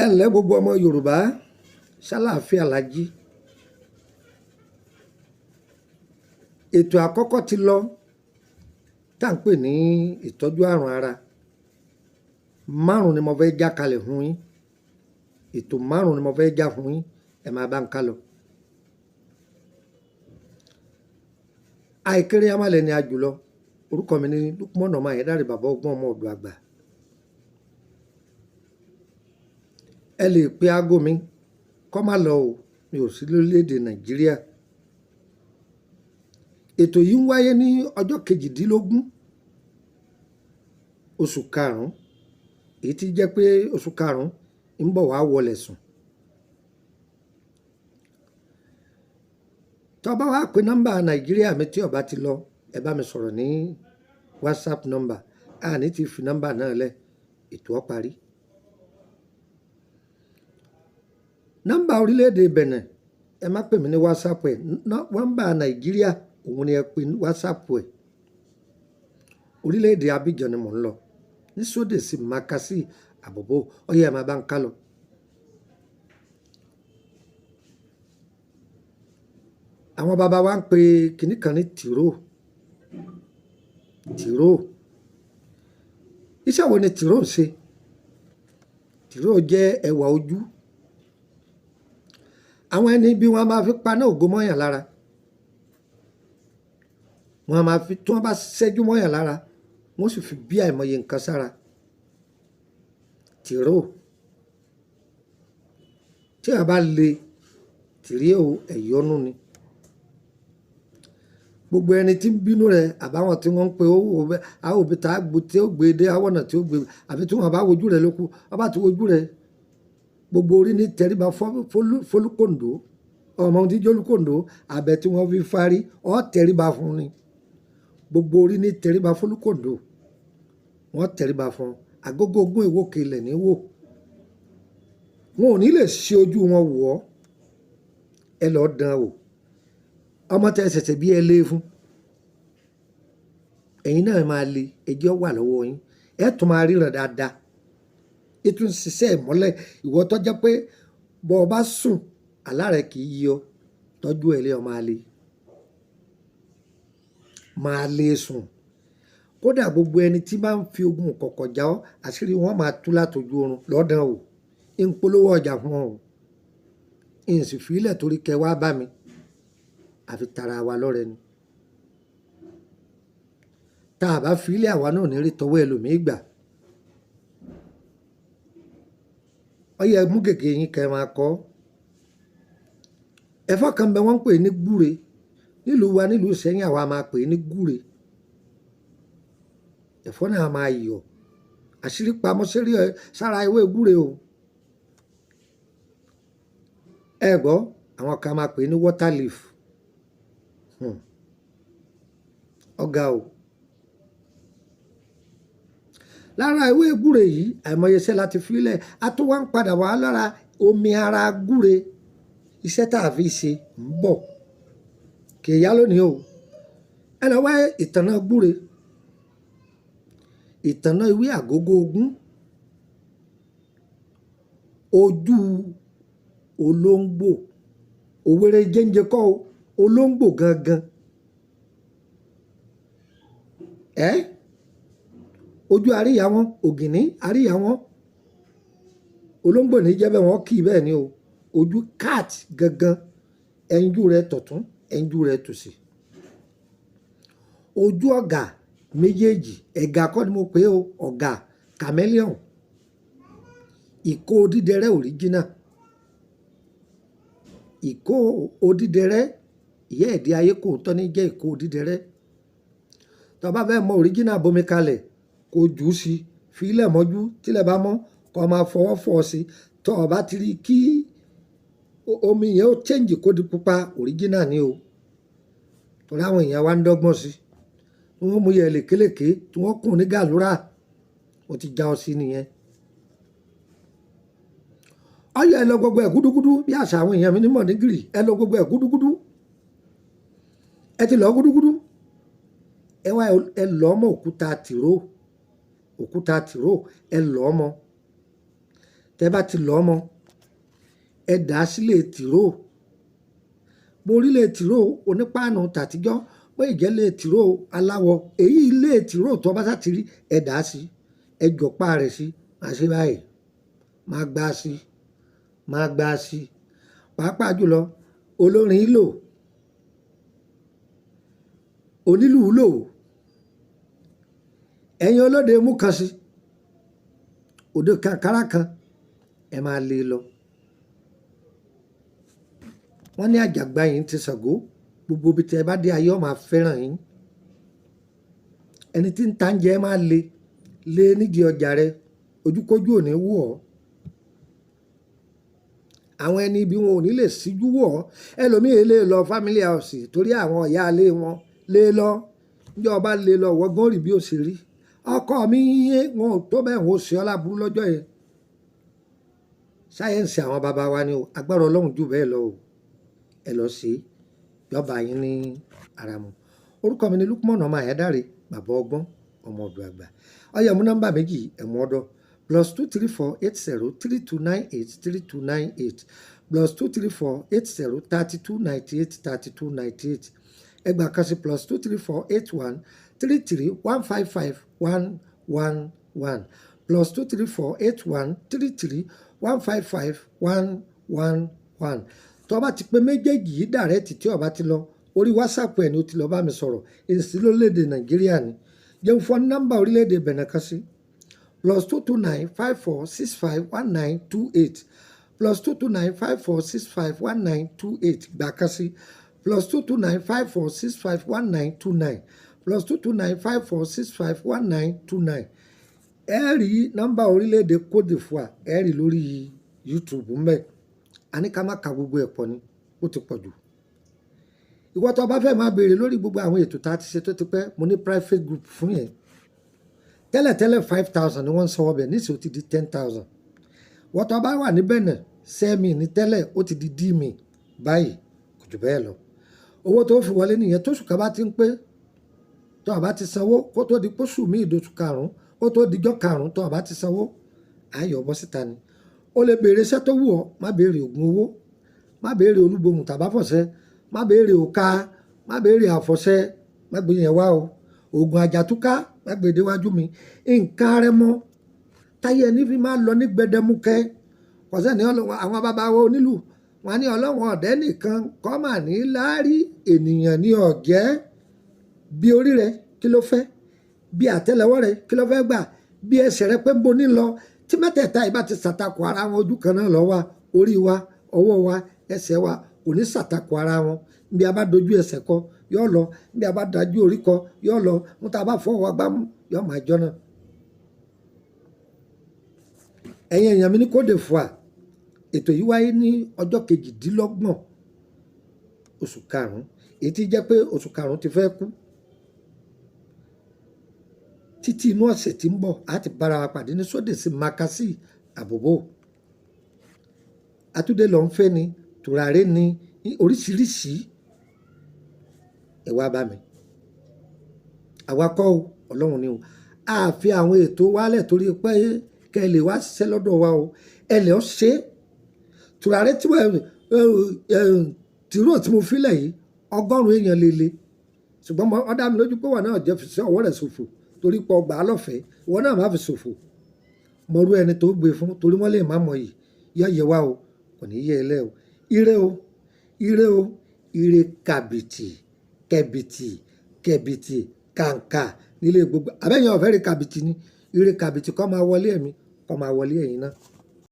ẹ ǹlẹ́ gbogbo ọmọ Yorùbá ṣàlàáfíà la jí. Ètò àkọ́kọ́ ti lọ tá à ń pè ní ìtọ́jú àrùn ara. 5 ni mo fẹ́ já kalẹ̀ fún yín. Ètò 5 ni mo fẹ́ já fún yín, ẹ máa bá ń ká lọ. Àìkéré amálẹ̀ ni àjùlọ. Orúkọ mi ni Lukman ọmọ Ayédáre, bàbá ọgbọ́n ọmọ ọ̀dọ̀ àgbà. Ẹ lè pe aago mi kọ́ má lọ o, mi ò sí lórílẹ̀‐èdè Nàìjíríà. Ètò yìí ń wáyé ní ọjọ́ 18 oṣù karùn-ún, èyí tí jẹ́ pé oṣù karùn-ún ń bọ̀ wá wọlé sùn. Tó bá wá pé nọ́mbà Nàìjíríà mi tí ó bá ti lọ, ẹ bá mi sọ̀rọ̀ ní WhatsApp nọ́mbà. Àní ti fi nọ́mbà náà lẹ̀, ètò ó parí. Nọ́mbà orílẹ̀-èdè Benin, ẹ má pè mí ní WhatsApp ẹ̀. Nọ́mbà Nàìjíríà òun ni ẹ pè ní WhatsApp ẹ̀. Orílẹ̀-èdè Abidjan ni mò ń lọ, ní sódè sí Makassi àbòbò. Ọyẹ ẹ máa bá ń ká lọ. Àwọn bàbá wa ń pe kinní kan ní tìró. Tìró, iṣẹ́ wo ni tìró ń ṣe? Tìró jẹ́ ẹwà ojú. Àwọn ẹni bí wọ́n máa fi paná ògo mọ́yàn lára. Wọ́n máa fi, tí wọ́n bá ṣẹ́jú mọ́yàn lára, wọ́n sì fi bí àìmọye nǹkan sára. Tìró, tí a bá le tìrí ẹ̀yọ́nú ni. Gbogbo ẹni tí ń bínú rẹ àbáwọn tí wọ́n ń pe owó àwọn òbí tá a gbó tí ó gbé dé àwọn ọ̀nà tí ó gbé, àbí tí wọ́n bá wojú rẹ lókù, wọ́n bá ti wojú rẹ, gbogbo orí ní tẹríba fólúkòǹdó. Ọmọ tí jólúkòǹdó, àbẹ tí wọ́n fi fárí ọ́ tẹríba fún ni. Gbogbo orí ní tẹríba fólúkòǹdó, wọ́n tẹríba fún. Àgógó ogún ìwòkè ilẹ̀ ní wò. Wọn ò ní lè ṣe ojú wọn wò ọ́. Ẹ lọ́ọ́ dán wò. Ọmọ tẹ ṣẹ̀ṣẹ̀ bí ẹ lé fún. Ẹ̀yin náà máa le, ẹjọ́ wà lọ́wọ́ yín. Ẹ tún máa ríran dáadáa. Ètò ń ṣiṣẹ́ ìmọ́lẹ̀. Ìwọ tó jẹ́ pé bọ́ ọ bá sùn, àlá rẹ kì í yọ. Tọ́jú ẹ lé ọ máa le. Máa le sùn. Kódà gbogbo ẹni tí bá ń fi ogun kọ̀kọ̀ já ọ́, àṣírí wọn máa tú látojú oorun lọ́dàn wò. Ń polówó ọjà fún ọ. Ń sì fi ilẹ̀ torí kẹ wá bá mi. Àfi tara wa lọ́rẹ ni. Tá a bá fi ilé àwa náà ní rí tọwọ́ ẹlòmíì gbà. Ọyẹ mú gègé yín kẹ máa kọ. Ẹ̀fọ́ kan bẹ wọ́n ń pè ní gúre. Nílùú wa, nílùú Ìṣẹ́yìn, àwa máa pè ní gúre. Ẹ̀fọ́ náà máa yọ̀. Àṣírí pamọ́ sérí sára ewé gúre o. Ẹ gbọ́, àwọn kan máa pè ní water leaf. Ọ̀gá o. Lára ewé gúre yìí, àìmọye iṣẹ́ láti filẹ̀. A tún wá ń padà wá lára omi ara gúre. Iṣẹ́ tá a fi ṣe ń bọ̀. Kì í yá lónìí o. Ẹ lọ wá ìtànná gúre. Ìtànná ewé àgógó ogún. Ojú olóńgbò. Òwèrè jẹ́ńjẹ kọ́ o. Olóńgbò gangan. Ojú àríyá wọn, ògìní àríyá wọn. Olóńgbò ní jẹ́ bẹ́ẹ̀, wọ́n kì í bẹ́ẹ̀ ni o. Ojú cat gangan. Ẹnjú rẹ̀ tọ̀tún, ẹnjú rẹ̀ tòsì. Ojú ọ̀gà méjèèjì. Ẹ̀gà kọ́ ni mo pè o. Ọ̀gà chameleon. Ìkó odídẹrẹ́ original. Ìkó odídẹrẹ́, ìyá ẹ̀dí ayé kò tọ́ ní jẹ́ ìkó odídẹrẹ́. Tó bá fẹ́ mọ original, bomi kalẹ̀, kó jù ú sí, fi ilẹ̀ mọ́jú, tílẹ̀ bá mọ́, kó máa fọwọ́ fọ̀ sí. Tó o bá ti rí kí omi yẹn ó change kó di pupa, original ni o. Torí àwọn èèyàn wá ń dọ́gbọ́n sí. Wọ́n mú yẹ lékelèké tí wọ́n kùn ní gàlúrà. Ó ti já ọ sí nìyẹn. Ọyọ ẹ lọ gbogbo ẹ̀ gúdúgúdú bí àṣà àwọn èèyàn mi ní mọ̀nígìrì. Ẹ lọ gbogbo ẹ̀ gúdúgúdú. Ẹ ti lọ gúdúgúdú. Ẹ wá ẹ lọ́ mọ́ òkúta tìró. Òkúta tìró ẹ lọ́ mọ́. tẹ́ bá ti lọ́ mọ́ ẹ dà á sílé tìró borílẹ̀ tìró onípáànù tàtijọ́ pé ìjẹ́lé tìró aláwọ̀ èyí ilé tìró tó bá ti rí ẹ dà á sí ẹ jọ̀pá rẹ̀ sí máa ṣe báyìí máa gbá sí máa gbá sí pàápàá jùlọ olórin lò onílù lò ẹ̀yin olóde mú kan sí òde kankara kan ẹ máa lé lọ wọ́n ní àjàgbá yìí ti Ṣàngó gbogbo ibi tí ẹ bá dé ayé ọ máa fẹ́ràn yín ẹni tí ń ta ń jẹ máa lé nídìí ọjà rẹ ojúkójú ò ní wù ọ́ àwọn ẹni ibi wọn ò ní lè síjú wò ọ́ ẹlòmíì lè lọ family house torí àwọn ìyá ilé wọn lè lọ níjọ́ ọba lè lọ wọ́gbọ́n rí bí ó ṣe rí ọkọ mi yín wọn ò tó bẹ́ẹ̀ wọn ò ṣe ọ́ láburú lọ́jọ́ yẹn sáyẹ́ǹsì àwọn bàbá wa ni o agbára Ọlọ́run jù bẹ́ẹ̀ lọ o ẹ lọ sí yọba yín ní ara mu orúkọ mi ni Lukman ọmọ Ayédáre bàbá ọgbọ́n ọmọ ọdọ àgbà ọyọ mú nọ́mbà méjì ẹ̀mú ọdọ +234803298 +234803298 ẹgbàá kan sí +2348133155111 +2348133155111 tó bá ti pé méjèèjì yìí dàrẹ́tì tí ọba ti lọ orí wásaàpù ẹ̀ ni ó ti lọ bá mi sọ̀rọ̀ èsì lórílẹ̀‐èdè Nàìjíríà ni jẹun fún nọ́mbà orílẹ̀‐èdè Benin kan sí +22954651928 +22954651928 gbà kan sí +22954651929 +22954651929 ẹ rí nọ́mbà orílẹ̀‐èdè Côte d'Ivoire ẹ rí lórí YouTube mbẹ́ àní ká má ka gbogbo ẹ̀ pọ̀ ni ó ti pọ̀ jù ìwọ tó bá fẹ́ máa béèrè lórí gbogbo àwọn ètò tá a ti ṣe tó ti pẹ́ mo ní private group fún yẹn tẹ́lẹ̀tẹ́lẹ̀ 5,000 ni wọ́n ń sanwó bẹ̀ níṣẹ́ ó ti di 10,000 wọ́n tó bá wà ní Benin sẹ́mi ní tẹ́lẹ̀ ó ti di dí mi báyìí kò jù bẹ́ẹ̀ lọ owó tó fi wọlé nìyẹn tóṣù ká bá ti ń pé tó o bá ti sanwó kó tó di pósù míì dóṣù karùn-ún kó tó dijọ́ karùn-ún tó o bá ti sanwó ayọ̀ bọ́ síta ni o lè béèrè iṣẹ́ tó wù ọ́ má béèrè oògùn owó má béèrè olúgbòhùn tàbáfọ̀ṣẹ́ má béèrè òka má béèrè àfọ̀ṣẹ́ má gbé yẹn wá o oògùn àjàtúká má gbé déwájú mi nǹkan rẹ mọ́ táyé ẹni fi máa lọ ní gbẹdẹmukẹ́ kọ̀sẹ́ ní àwọn bàbá wa onílù wọn ní ọlọ́wọ́n ọ̀dẹ́ nìkan kọ́ mà ní láárí ènìyàn ní ọ̀jẹ́ bí orí rẹ kí ló fẹ́ bí àtẹ́lẹwọ́ rẹ kí ló fẹ́ gbà bí ẹsẹ̀ rẹ pé ń bo ní lọ tí mẹ́tẹ̀ẹ̀ta ìbá ti ṣàtakò ara wọn ojú kan náà lọ wa orí wa ọwọ́ wa ẹsẹ̀ wa kò ní ṣàtakò ara wọn bí a bá dojú ẹsẹ̀ kọ yọ lọ bí a bá dájú orí kọ yọ lọ mú tá a bá fọwọ́ gbámú yọ máa jọ́nà. ẹ̀yin èèyàn mi ní Côte d'Ivoire ètò yìí wáyé ní ọjọ́ 28 oṣù karùn-ún èyí tí jẹ́ pé oṣù karùn-ún ti fẹ́ kú títí inú ọ̀sẹ̀ tí ń bọ̀ á ti bára wa pàdé ní sódèsí makasi àbòbò àtúndé lọ ń fẹ́ ni tùràrí ni oríṣiríṣi ẹ wá bá mi àwa kọ́ o Ọlọ́run ni o àfi àwọn ètò wálẹ̀ torí pé kẹ́ ẹ lè wá ṣiṣẹ́ lọ́dọ̀ wa o ẹ lè ọ́ ṣe tùràrí tí wọ́n tìró tí mo fi lẹ̀ yìí 100 èèyàn lele ṣùgbọ́n ó dá mi lójú pé wọ́n náà jẹ́ fi sí ọwọ́ rẹ̀ ṣòfò torí pọ̀ gbà á lọ́fẹ̀ẹ́ ìwọ náà má fi ṣòfò mọ̀rú ẹni tó gbé fún torí wọ́n lè má mọ̀ yìí yẹ wá o kò ní yẹ ẹlẹ́ o ire o ire o ire kàbìtì kẹbìtì kẹbìtì kàǹkà nílé gbogbo àbẹ́yẹn ọ̀fẹ́ rí kàbìtì ni ire kàbìtì kó máa wọlé ẹ̀mí kó máa wọlé ẹ̀yìn náà.